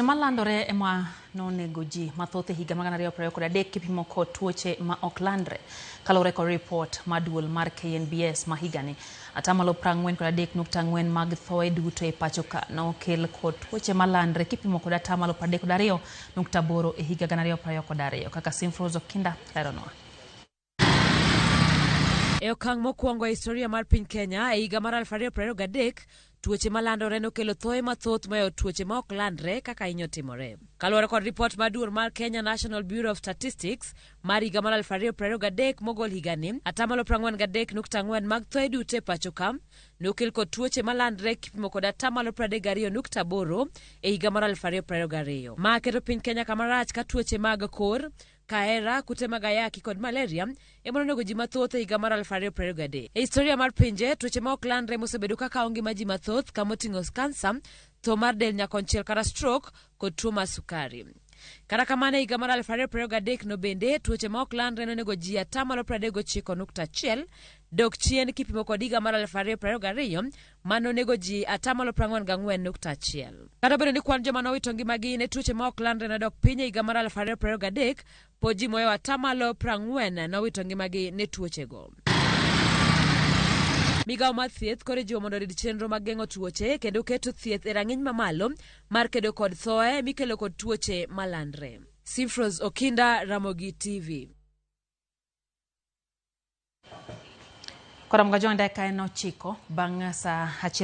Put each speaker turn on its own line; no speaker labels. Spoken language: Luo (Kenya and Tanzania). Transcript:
Malandore ema nonego ji mathoth e higa magana 2023 kipimo kod tuoche ma ok landre kalore kod report maduol mar KNBS ma higani. Atamalo 43.4 mag thoe duto e pachoka nokel kod tuoche malandre kipimo kod atamalo 32.8 e higa 2022 kaka Simfrozo Kinda leronwa.
E okang' mokwongo e historia mar piny Kenya e higa mar 2023, tuoche malandore nokelo thoe mathoth moyo tuoche ma ok landre kaka hinyo timore. Kaluwore kod report maduol mar Kenya National Bureau of Statistics mar higa mar 2023 mogol higani, atamalo 43.4 mag thoe duto e pachoka nokel kod tuoche malandre kipimo kod atamalo 32.8 e higa mar 2022. Ma keto piny Kenya kama rach ka tuoche mag kor, kaera, kute mag ayaki kod malaria emononego ji mathoth e higa mar 2023. E historia mar pinje, tuoche ma ok landre mosebedo kaka ngima ji mathoth kamoting'o kansa, tho mar del nyakonchiel kata stroke kod tuo mar sukari. Kata kamano e higa mar 2023 no bende tuoche ma ok landre nonego ji atamalo 39.1 dok chien kipimo kod higa mar 2022 mano nego ji atamalo 44.1. Kata bedo ni kwan joma nowito ngimagi ne tuoche ma ok landre nodok piny e higa mar 2023, pod ji moyo atamalo 40 nowito ngimagi ne tuochego. Migawo mar thieth koro jiwo mondo orid chenro mag geng'o tuoche kendo keto thieth e rang'iny mamalo mar kedo kod thoe mikelo kod tuoche malandre. Simfrozo Kinda, Ramogi TV.
Kora mga joinda ka en 9 bang' sa 1